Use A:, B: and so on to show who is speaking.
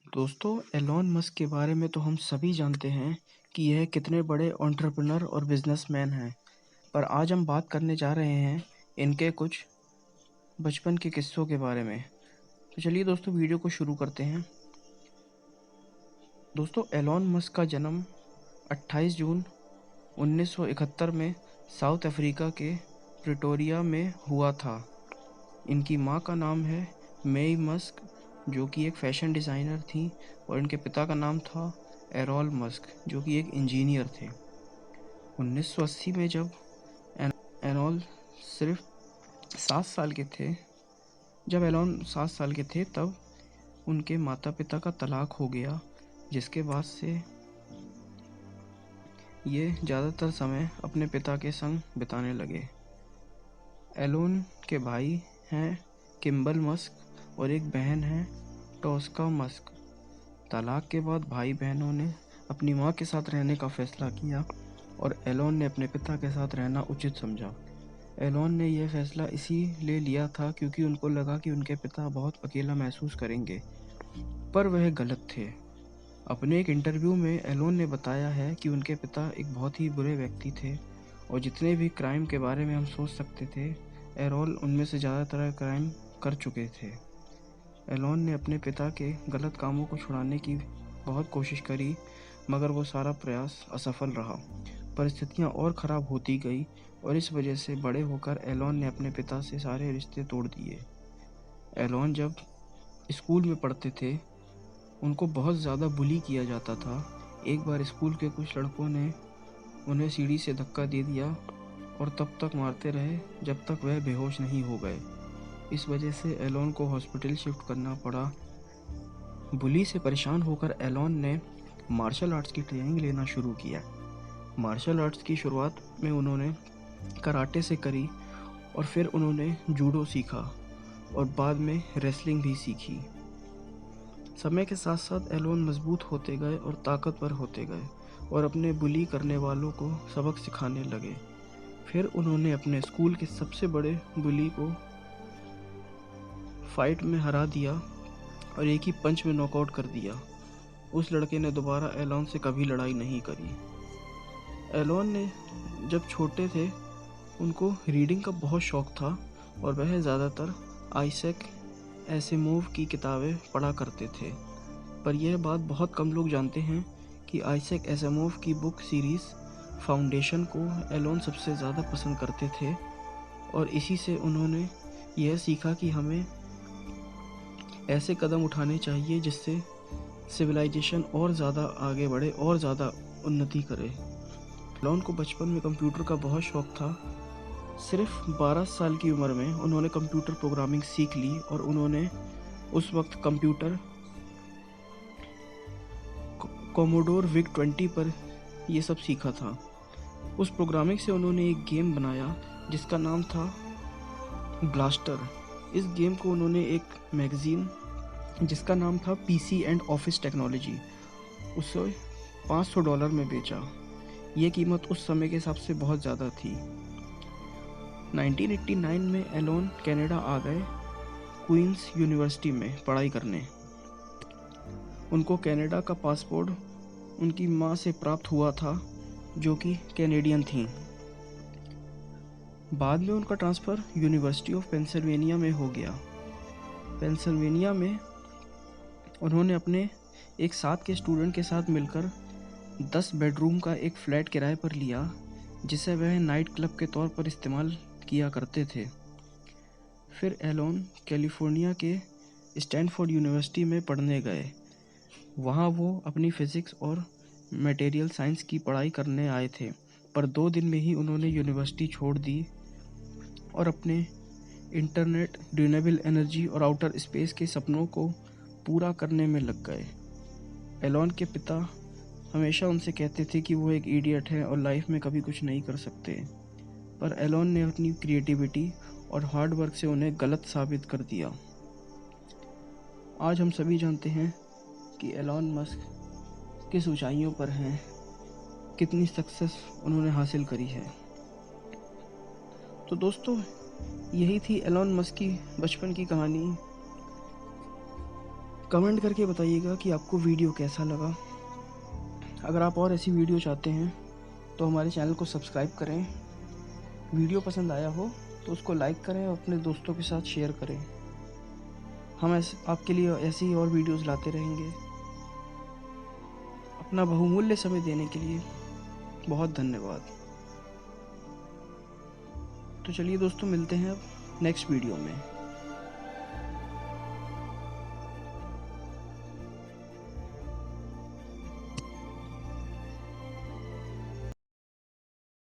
A: दोस्तों, Elon Musk के बारे में तो हम सभी जानते हैं कि यह कितने बड़े एंटरप्रेन्योर और बिजनेसमैन हैं। पर आज हम बात करने जा रहे हैं इनके कुछ बचपन के किस्सों के बारे में। तो चलिए दोस्तों, वीडियो को शुरू करते हैं। दोस्तों, एलोन मस्क का जन्म 28 जून 1971 में साउथ अफ्रीका के प्रिटोरिया में हुआ था। इनकी माँ का नाम है मेई मस्क, जो कि एक फैशन डिज़ाइनर थी, और इनके पिता का नाम था एरोल मस्क, जो कि एक इंजीनियर थे। 1980 में जब एरोल सिर्फ 7 साल के थे जब एलोन 7 साल के थे, तब उनके माता पिता का तलाक हो गया, जिसके बाद से ये ज़्यादातर समय अपने पिता के संग बिताने लगे। एलोन के भाई हैं किम्बल मस्क और एक बहन है टोस्का मस्क। तलाक के बाद भाई बहनों ने अपनी माँ के साथ रहने का फैसला किया और एलोन ने अपने पिता के साथ रहना उचित समझा। एलोन ने यह फैसला इसीलिए लिया था क्योंकि उनको लगा कि उनके पिता बहुत अकेला महसूस करेंगे, पर वह गलत थे। अपने एक इंटरव्यू में एलोन ने बताया है कि उनके पिता एक बहुत ही बुरे व्यक्ति थे और जितने भी क्राइम के बारे में हम सोच सकते थे, एरोल उनमें से ज़्यादातर क्राइम कर चुके थे। एलोन ने अपने पिता के गलत कामों को छुड़ाने की बहुत कोशिश करी, मगर वो सारा प्रयास असफल रहा। परिस्थितियाँ और ख़राब होती गई और इस वजह से बड़े होकर एलोन ने अपने पिता से सारे रिश्ते तोड़ दिए। एलोन जब स्कूल में पढ़ते थे, उनको बहुत ज़्यादा बुली किया जाता था। एक बार स्कूल के कुछ लड़कों ने उन्हें सीढ़ी से धक्का दे दिया और तब तक मारते रहे जब तक वह बेहोश नहीं हो गए। इस वजह से एलोन को हॉस्पिटल शिफ्ट करना पड़ा। बुली से परेशान होकर एलोन ने मार्शल आर्ट्स की ट्रेनिंग लेना शुरू किया। मार्शल आर्ट्स की शुरुआत में उन्होंने कराटे से करी और फिर उन्होंने जूडो सीखा और बाद में रेसलिंग भी सीखी। समय के साथ साथ एलोन मजबूत होते गए और ताकतवर होते गए और अपने बुली करने वालों को सबक सिखाने लगे। फिर उन्होंने अपने स्कूल के सबसे बड़े बुली को फाइट में हरा दिया और एक ही पंच में नॉकआउट कर दिया। उस लड़के ने दोबारा एलोन से कभी लड़ाई नहीं करी। एलोन ने जब छोटे थे, उनको रीडिंग का बहुत शौक था और वह ज़्यादातर आइजैक एसिमोव की किताबें पढ़ा करते थे। पर यह बात बहुत कम लोग जानते हैं कि आइजैक एसिमोव की बुक सीरीज़ फाउंडेशन को एलोन सबसे ज़्यादा पसंद करते थे और इसी से उन्होंने यह सीखा कि हमें ऐसे कदम उठाने चाहिए जिससे सिविलाइजेशन और ज़्यादा आगे बढ़े और ज़्यादा उन्नति करे। एलोन को बचपन में कंप्यूटर का बहुत शौक था। सिर्फ 12 साल की उम्र में उन्होंने कंप्यूटर प्रोग्रामिंग सीख ली और उन्होंने उस वक्त कंप्यूटर कोमोडोर विग 20 पर यह सब सीखा था। उस प्रोग्रामिंग से उन्होंने एक गेम बनाया जिसका नाम था ब्लास्टर। इस गेम को उन्होंने एक मैगज़ीन जिसका नाम था पीसी एंड ऑफिस टेक्नोलॉजी, उसे $500 में बेचा। ये कीमत उस समय के हिसाब से बहुत ज़्यादा थी। 1989 में एलोन कनाडा आ गए क्वींस यूनिवर्सिटी में पढ़ाई करने। उनको कनाडा का पासपोर्ट उनकी माँ से प्राप्त हुआ था, जो कि कैनेडियन थी। बाद में उनका ट्रांसफ़र यूनिवर्सिटी ऑफ पेंसिल्वेनिया में हो गया। पेंसिल्वेनिया में उन्होंने अपने एक साथ के स्टूडेंट के साथ मिलकर 10 बेडरूम का एक फ्लैट किराए पर लिया, जिसे वह नाइट क्लब के तौर पर इस्तेमाल किया करते थे। फिर एलोन कैलिफोर्निया के स्टैनफोर्ड यूनिवर्सिटी में पढ़ने गए। वहाँ वो अपनी फ़िज़िक्स और मटेरियल साइंस की पढ़ाई करने आए थे, पर 2 दिन में ही उन्होंने यूनिवर्सिटी छोड़ दी और अपने इंटरनेट, रिन्यूएबल एनर्जी और आउटर स्पेस के सपनों को पूरा करने में लग गए। एलोन के पिता हमेशा उनसे कहते थे कि वो एक इडियट है और लाइफ में कभी कुछ नहीं कर सकते, पर एलोन ने अपनी क्रिएटिविटी और हार्ड वर्क से उन्हें गलत साबित कर दिया। आज हम सभी जानते हैं कि एलोन मस्क किस ऊंचाइयों पर हैं, कितनी सक्सेस उन्होंने हासिल करी है। तो दोस्तों, यही थी एलोन मस्क की बचपन की कहानी। कमेंट करके बताइएगा कि आपको वीडियो कैसा लगा। अगर आप और ऐसी वीडियो चाहते हैं तो हमारे चैनल को सब्सक्राइब करें। वीडियो पसंद आया हो तो उसको लाइक करें और अपने दोस्तों के साथ शेयर करें। हम आपके लिए ऐसी ही और वीडियोस लाते रहेंगे। अपना बहुमूल्य समय देने के लिए बहुत धन्यवाद। तो चलिए दोस्तों, मिलते हैं अब नेक्स्ट वीडियो में।